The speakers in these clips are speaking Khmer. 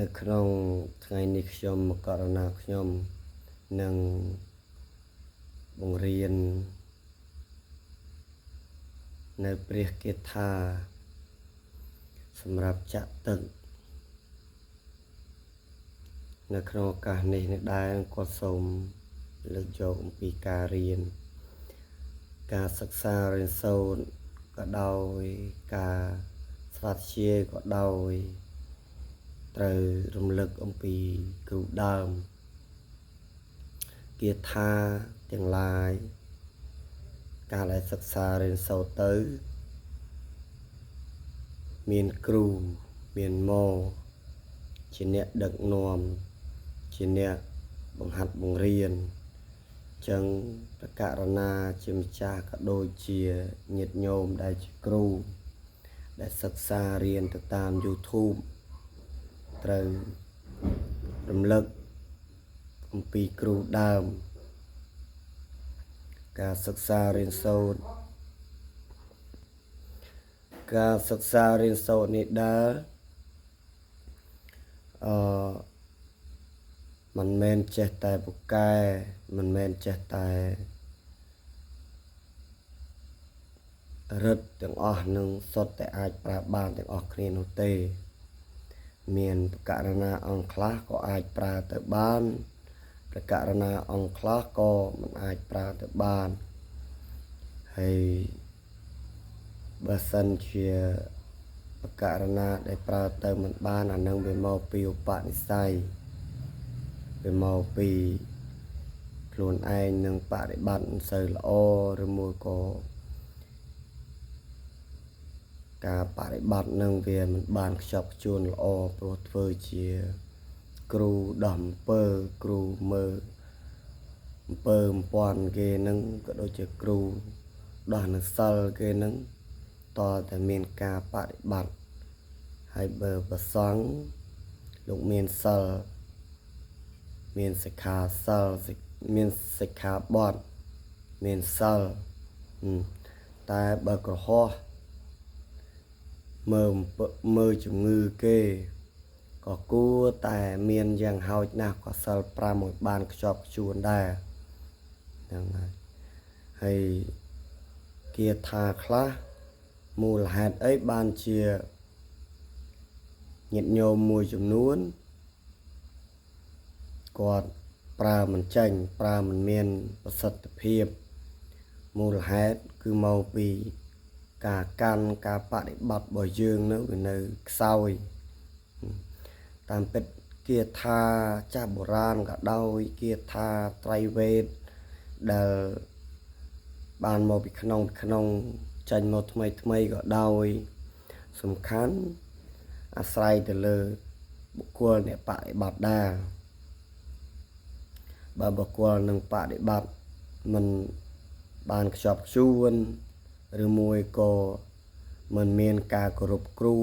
នៅក្នុងថ្ងៃនេះខ្ញុំមកករណាខ្ញុំនឹងបង្រៀននៅព្រះគាថាសម្រាប់ចាក់ទឹកនៅក្នុងឱកាសនេះនៅដែរគាត់សូមលើកយកអំពីការរៀនការសិក្សារៀនសូត្រក៏ដោយការស្វាធ្យាយក៏ដោយត្រូវរំលឹកអំពីគ្រូដើមគាថាទាំងឡាយការដែលសិក្សារៀនសូត្រទៅមានគ្រូមានម៉ជាអ្នកដឹកនាំជាអ្នកបង្ហាត់បង្រៀនចឹងប្រការណាជាម្ចាស់ក៏ដូចជាញាតិញោមដែលជាគ្រូដែលសិក្សារៀនទៅតាម YouTube ត្រូវរំលឹកអំពីគ្រូដើមការសិក្សារៀនសូត្រនេះដែរមិនមែនចេះតែពូកែមិនមែនចេះតែរឹតទាំងអស់នឹងសុទ្ធតែអាចប្រើបានទាំងអស់គ្នានោះទេមានប្រការណាអង្គខ្លះក៏អាចប្រើទៅបានប្រការណាអង្គខ្លះក៏មិនអាចប្រើទៅបានហើយបើសិនជាប្រការណាដែលប្រើទៅមិនបានអានឹងវាមកពីឧបនិស្ស័យវាមកពីខ្លួនឯងនឹងបប្រតិបត្តិមិនសូវល្អឬមួយក៏ការបប្រតិបត្តិនឹងវាមិនបានខ្ជាប់ខ្ជួនល្អព្រោះធ្វើជាគ្រូដោះអំពើគ្រូមើលអំពើអំព័ន្ធគេនឹងក៏ដូចជាគ្រូដោះនៅសិលគេនឹងតតែមានការបប្រតិបត្តិហើយបើប្រសង់លោកមានសិលមានសិក្ខាសិលមានសិក្ខាបទមានសិលតែបើក្រហោះមើលជំងឺគេក៏គួរតែមានយ៉ាងហោចណាស់ក៏សិល5ឲ្យបានខ្ជាប់ខ្ជួនដែរហ្នឹងហើយគាថាខ្លះមូលហេតុអីបានជាញាតិញោមមួយចំនួនគាត់ប្រើមិនចេញប្រើមិនមានប្រសិទ្ធភាពមូលហេតុគឺមកពីការកាន់ការបដិបត្តិរបស់យើងនៅវានៅខ្សោយតាមពិតគាថាចាស់បុរាណក៏ដោយគាថាត្រៃវេទដែលបានមកពីក្នុងចាញ់មកថ្មីក៏ដោយសំខាន់អាស្រ័យទៅលើបុគ្គលអ្នកបដិបត្តិដែរបើបុគ្គលនឹងបដិបត្តិមិនបានខ្ជាប់ខ្ជួនឬមួយក៏មិនមានការគោរពគ្រូ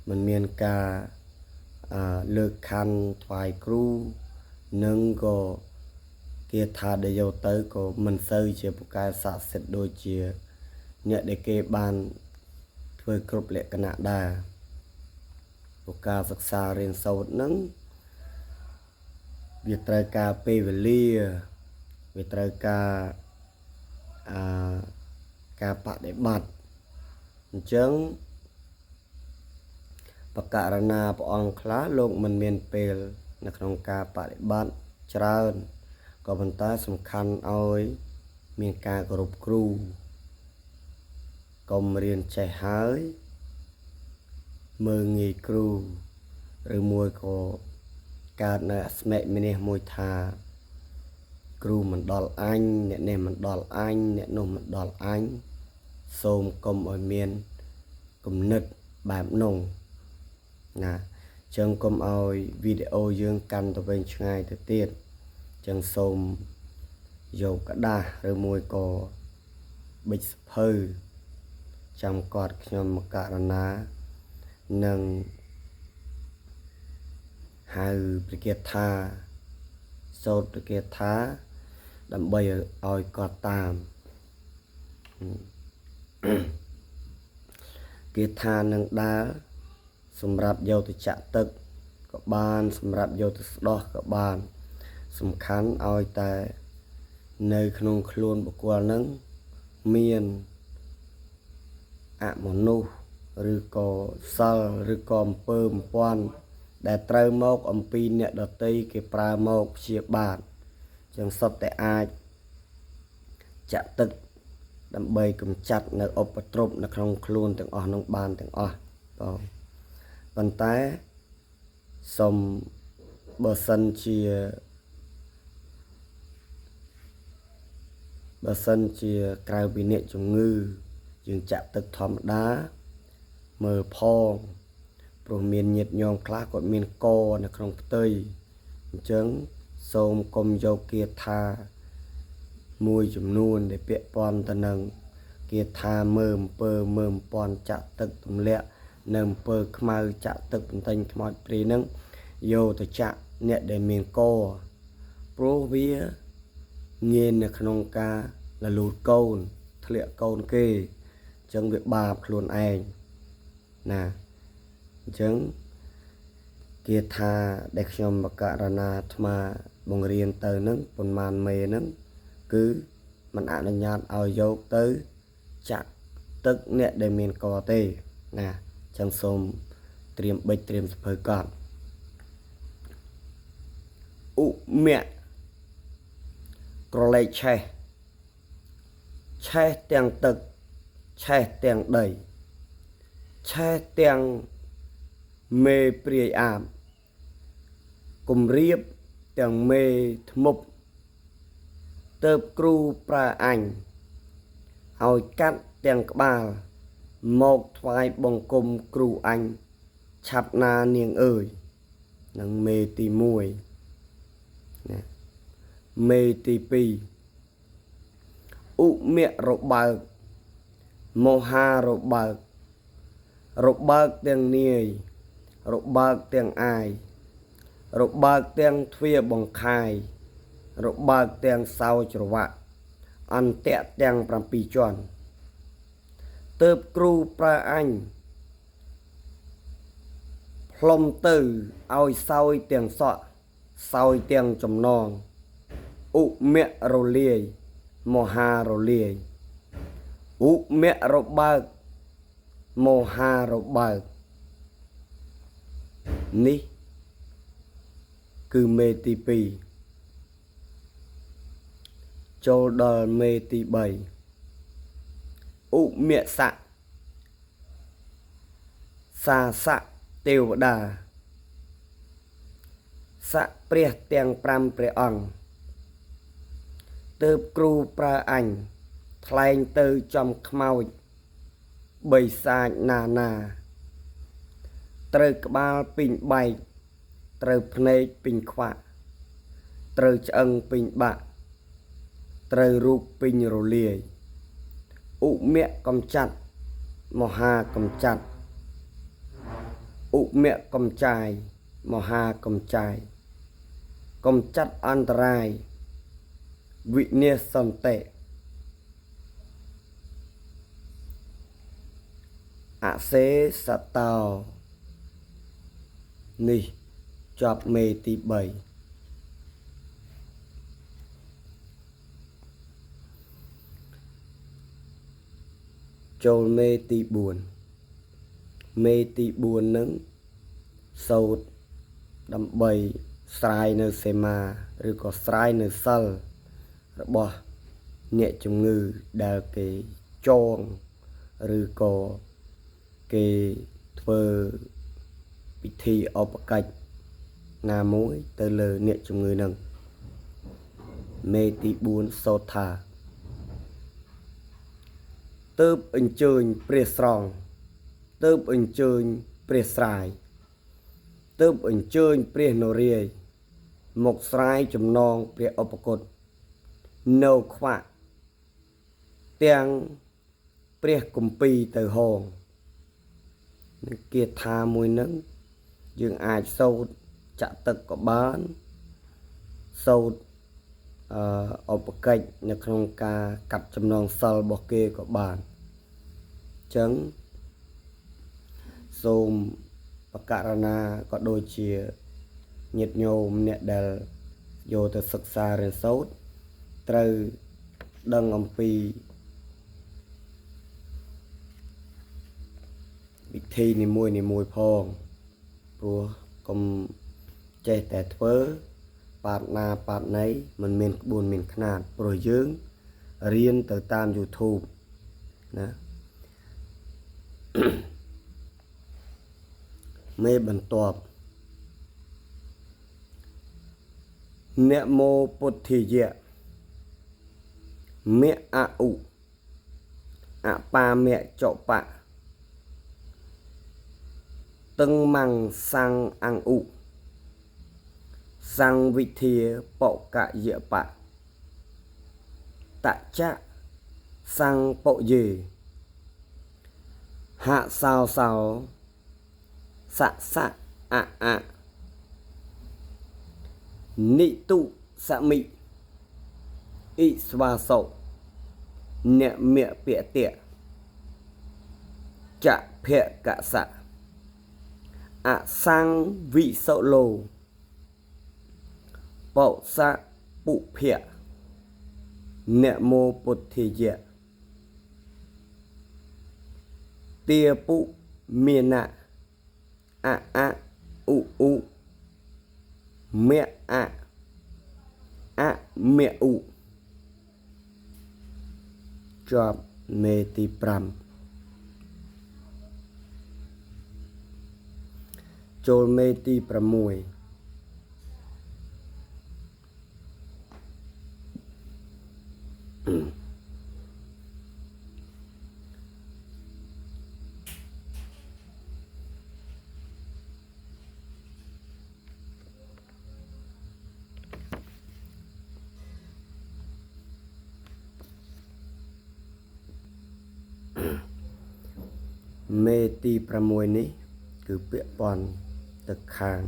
មិនមានការលើកខណ្ឌថ្វាយគ្រូនិងក៏គាថាដែលយកទៅក៏មិនសូវជាពូកែស័ក្តិសិទ្ធិដូចជាអ្នកដែលគេបានធ្វើគ្រប់លក្ខណៈដែរព្រោះការសិក្សារៀនសូត្រនឹងវាត្រូវការពេលវេលាវាត្រូវការការបដិបត្តិអញ្ចឹងបករណាព្រះអង្គខ្លះលោកមិនមានពេលនៅក្នុងការបដិបត្តិច្រើនក៏ប៉ុន្តែសំខាន់ឲ្យមានការគោរពគ្រូកុំរៀនចេះហើយមើលងាយគ្រូឬមួយក៏កើតនៅអស្មិមានះមួយថាគ្រូមិនដល់អញអ្នកនេះមិនដល់អញអ្នកនោះមិនដល់អញសូមកុំឲ្យមានគំនិតបែបនោះណាចឹងកុំឲ្យវីដេអូយើងកាន់ទៅវិញឆ្ងាយទៅទៀតចឹងសូមយកกระดาษឬមួយក៏ប៊ិចសភៅចាំកត់ខ្ញុំមកករណានឹងហៅព្រះគាថាសូត្រព្រះគាថាដើម្បីឲ្យកត់តាមគាថានឹងដើរ សម្រាប់យកទៅចាក់ទឹកក៏បានសម្រាប់យកទៅស្ដោះក៏បានសំខាន់ឲ្យតែនៅក្នុងខ្លួនបុគ្គលនឹងមានអមនុស្សឬក៏សិលឬក៏អំពើអំពាន់ដែលត្រូវមកអំពីអ្នកដតីគេប្រើមកព្យាបាទចឹងសុទ្ធតែអាចចាក់ទឹកដើម្បីកម្ចាត់នៅឧបទ្រពនៅក្នុងខ្លួនទាំងអស់នោះបានទាំងអស់បងប៉ុន្តែសូមបើសិនជាក្រៅពីអ្នកជំងឺយើងចាក់ទឹកធម្មតាមើលផងព្រោះមានញាតិញោមខ្លះគាត់មានកនៅក្នុងផ្ទៃអញ្ចឹងសូមកុំយកគាថាមួយចំនួនដែលពាក់ព័ន្ធទៅនឹងគាថាមើលអំពើមើលអំពាន់ចាក់ទឹកទម្លាក់នៅអំពើខ្មៅចាក់ទឹកបន្ទិញខ្មោចព្រាយហ្នឹងយកទៅចាក់អ្នកដែលមានកព្រោះវាងាយនៅក្នុងការលលូតកូនធ្លាក់កូនគេអញ្ចឹងវាបាបខ្លួនឯងណាអញ្ចឹងគាថាដែលខ្ញុំបករណាអាត្មាបង្រៀនទៅនឹងប៉ុន្មានមេហ្នឹងគឺมันអនុញ្ញាតឲ្យយកទៅចាក់ទឹកអ្នកដែលមានកទេណាអញ្ចឹងសូមត្រៀមបិចត្រៀមសភៅកត់ឧមៈក្រឡេកឆេះទាំងទឹកឆេះទាំងដីឆេះទាំងមេព្រាយអាបគំរាបទាំងមេធ្មប់ទៅគ្រូប្រើអញឲ្យកាត់ទាំងក្បាលមកថ្វាយបង្គំគ្រូអញឆាប់ណានាងអើយនឹងមេទី1ណាមេទី2ឧមៈរបើកមហារបើកទាំងនាយរបើកទាំងអាយរបើកទាំងទ្វាបង្ខាយរបើកទាំងសោច្រវាក់អន្តៈទាំង7ជាន់ទើបគ្រូប្រើអញផ្លុំទៅឲ្យសោយទាំងសក់សោយទាំងចំណងឧមៈរលាយមហារលាយឧមៈរបើកមហារបើកនេះគឺមេទី2ចូលដល់មេទី3ឧមៈស័កសាស័កទេវតាស័កព្រះទាំង5ព្រះអង្គទើបគ្រូប្រើអញថ្លែងទៅចំខ្មោចបីសាចណាត្រូវក្បាលពេញបែកត្រូវភ្នែកពេញខ្វាក់ត្រូវឆ្អឹងពេញបាក់ត្រូវរូបពេញរលាយឧមៈកំចាត់មហាកំចាត់ឧមៈកំចាយមហាកំចាយកំចាត់អន្តរាយវិនាសន្តិអសេសតោនេះចប់មេទី3ចូលមេទី4មេទី4នឹងសូត្រដើម្បីស្រាយនៅសេមាឬក៏ស្រាយនៅសិលរបស់អ្នកជំងឺដែលគេចងឬក៏គេធ្វើពិធីឧបកិច្ចណាមួយទៅលើអ្នកជំងឺនឹងមេទី4សូត្រថាទើបអញ្ជើញព្រះស្រង់ទើបអញ្ជើញព្រះស្រាយទើបអញ្ជើញព្រះនរាយមកស្រាយចំណងព្រះឧបគុតនៅខ្វាក់ទាំងព្រះគម្ពីរទៅហងនឹងគាថាមួយនឹងយើងអាចសូត្រចាក់ទឹកក៏បានសូត្រឧបកិច្ចនៅក្នុងការកាត់ចំណងសិលរបស់គេក៏បានអញ្ចឹងសូម បករណាក៏ដូចជាញាតិញោមអ្នកដែលយកទៅសិក្សារៀនសូត្រត្រូវដឹងអំពីវិធីនីមួយផងព្រោះកុំចេះតែធ្វើប៉ាតណាប៉ាតណីមិនមានក្បួនមានខ្នាតព្រោះយើងរៀនទៅតាម YouTube ណា មេបន្ទាប់អ្នកមោពុទ្ធាយៈមេអឧអបាមេចុបៈតឹងម៉ាំងសាំងអង្គឧសង្វិធាបកយៈបៈតចៈសង្ពយេហសោសោសសៈអនិតុសមិអ៊ីស្វាសោអ្នកមៈពតៈចភកសៈអសង្វិសុឡូបោសៈពុភៈអ្នកមោពុទ្ធាយៈទាពុមេណៈអឧមេអមេឧជាប់មេទី5ចូលមេទី6មេទី6នេះគឺពាក់ព័ន្ធទៅខាង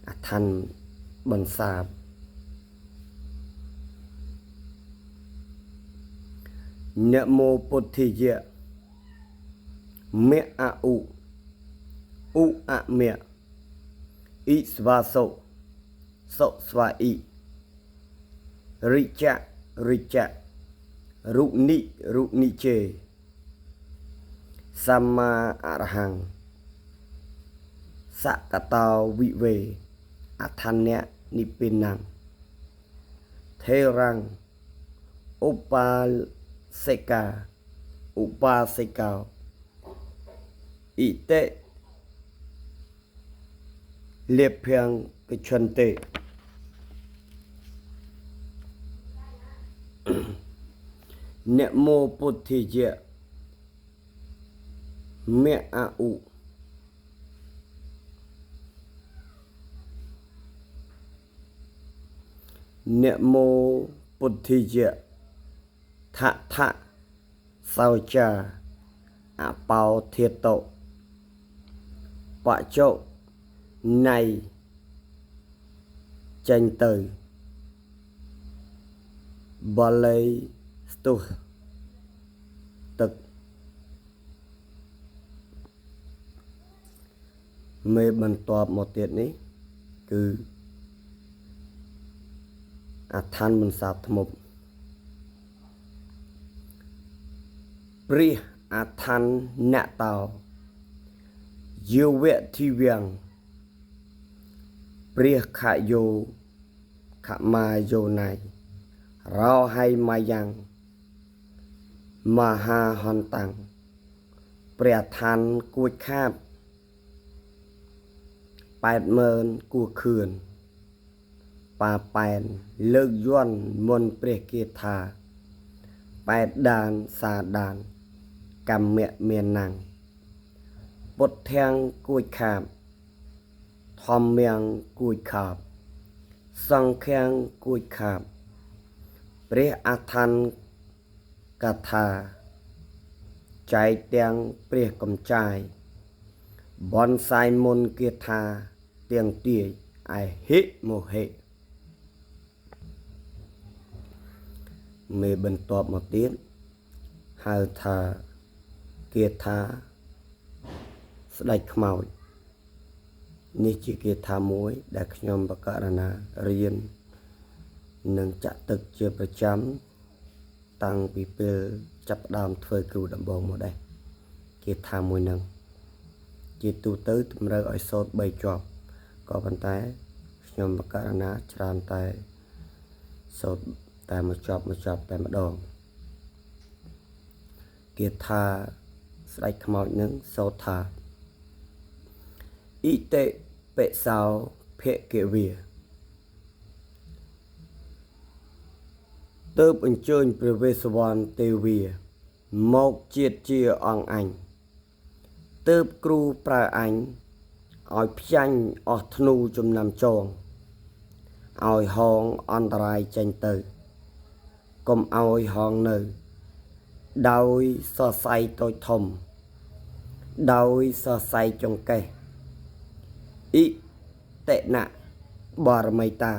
អថន្តបន្សាបនមោពុទ្ធាយៈមេអឧអមេអ៊ីស្វាសោសុស្វាអ៊ីរិចៈរុនិជេសម្មាអរហង្គសកតោវិវេអថញ្ញនិព្វានំថេរੰឧបាសិកាអ៊ីតេលេភំកច្ឆន្តិនមោពុទ្ធាយៈមេអឧនមោពុទ្ធាយៈថសោចាអបោធាតោបច្ចុណៃចេញទៅបល័យស្ទុះទឹកមេបន្ទាប់មកទៀតនេះគឺអថន្តបន្សាបធ្មប់ព្រះអថន្តណតោយោវៈធីវាំងព្រះខយោខមាយោណៃរោហៃម៉ាយ៉ាងមហាហន្តាំងព្រះឋានគួចខាប80,000គួខឿនប៉ាប៉ែនលើកយន់មុនព្រះគាថា8ដានសាដានកម្មមានណាំងពុទ្ធាំងគួចខាបធម្មំគួចខាបសង្ឃាំងគួចខាបព្រះអថន្នកថាចែកទាំងព្រះកំចាយបនសាយមុនគាថាទាំងទាយអហិមោហិមេបន្ទាប់មកទៀតហៅថាគាថាស្ដេចខ្មោច នេះជាគាថាមួយដែលខ្ញុំបកករណារៀននិងចាក់ទឹកជាប្រចាំតាំងពីពេលចាប់ផ្ដើមធ្វើគ្រូដំបូងមកដែរគាថាមួយនឹងជាទូទៅតម្រូវឲ្យសូត្រ3ជាប់ក៏ប៉ុន្តែខ្ញុំបកករណាច្រើនតែសូត្រតែមួយជាប់តែម្ដងគាថាស្ដេចខ្មោចនឹងសូត្រថាអ៊ីតេបិសោភគវាទើបអញ្ជើញព្រះវេស្សវណ្ណទេវាមកជាតិជាអង្គអញទើបគ្រូប្រើអញឲ្យផ្ចាញ់អស់ធ្នូចំណាំចងឲ្យហងអន្តរាយចេញទៅកុំឲ្យហងនៅដោយសរសៃតូចធំដោយសរសៃចង្កេះអ៊ីតេណៈបរមិតា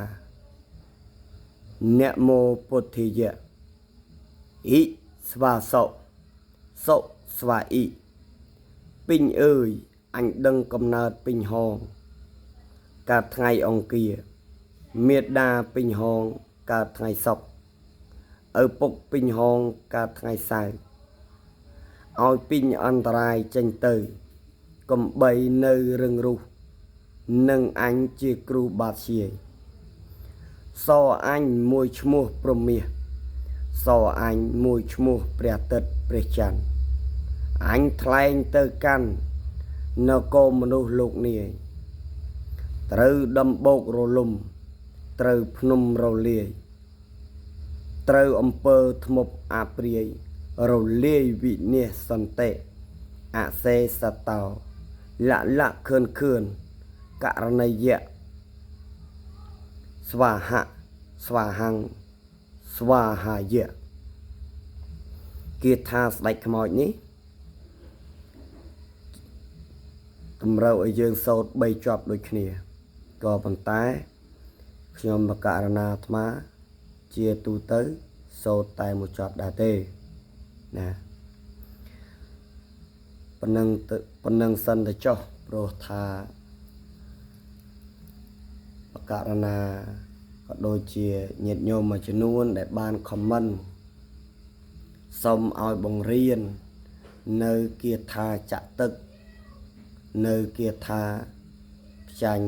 អ្នកមោពុទ្ធិយៈអ៊ីស្វាសុសុស្វាអ៊ីពីងអើយអញដឹងកំណើតពីងហងកើតថ្ងៃអង្គារមេដាពីងហងកើតថ្ងៃសុក្រឪពុកពីងហងកើតថ្ងៃសៅរ៍ឲ្យពីងអន្តរាយចេញទៅកំបីនៅរឹងរូសនឹងអញជាគ្រូបាធ្យាយសអញមួយឈ្មោះព្រហ្មាសអញមួយឈ្មោះព្រះអាទិត្យព្រះច័ន្ទអញថ្លែងទៅកាន់នគរមនុស្សលោកនាយត្រូវដំបូករលំត្រូវភ្នំរលាយត្រូវអំពើធ្មប់អាព្រាយរលាយវិនាសសន្តិអសេសតោលៈខឿនករណីយៈស្វាហៈស្វាហੰស្វាហាយៈគាថាស្ដេចខ្មោចនេះតម្រូវឲ្យយើងសូត្រ3ជាប់ដូចគ្នាក៏ប៉ុន្តែខ្ញុំបកករណាអាត្មាជាទូទៅសូត្រតែមួយជាប់ដែរទេណាប៉ុណ្ណឹងសិនទៅចុះព្រោះថាបកករណាក៏ដូចជាញាតិញោមមួយចំនួនដែលបានខមមិនសូមឲ្យបង្រៀននៅគាថាចាក់ទឹកនៅគាថាផ្ចាញ់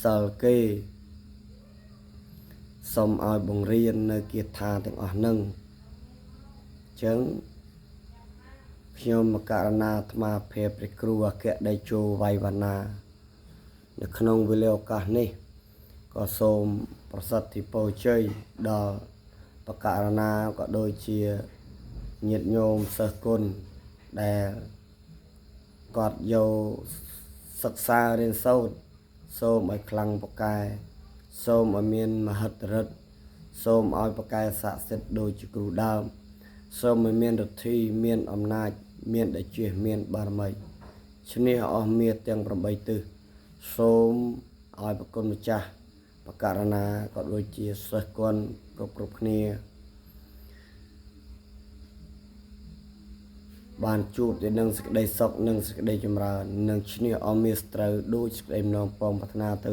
សិលគេសូមឲ្យបង្រៀននៅគាថាទាំងអស់ហ្នឹងអញ្ចឹងខ្ញុំបកករណាអាត្មាភាពព្រះគ្រូអគ្គតេជោវៃវណ្ណានៅក្នុងវេលាឱកាសនេះក៏សូមប្រសិទ្ធិពរជ័យដល់បកករណាក៏ដូចជាញាតិញោមសិស្សគុណដែលគាត់យកសិក្សារៀនសូត្រសូមឲ្យខ្លាំងពូកែសូមឲ្យមានមហិទ្ធិឫទ្ធិសូមឲ្យពូកែស័ក្តិសិទ្ធិដូចជាគ្រូដើមសូមឲ្យមានឫទ្ធីមានអំណាចមានតេជះមានបារមីឈ្នះអស់មាសទាំង8ទិសសូមឲ្យប្រគុណម្ចាស់បកករណាក៏ដូចជាសិស្សគន់គ្រប់គ្នាបានជួបទៅនឹងសេចក្តីសុខនិងសេចក្តីចម្រើននិងឈ្នះអស់មាសត្រូវដូចសេចក្តីម្លងពងប្រាថ្នាទៅ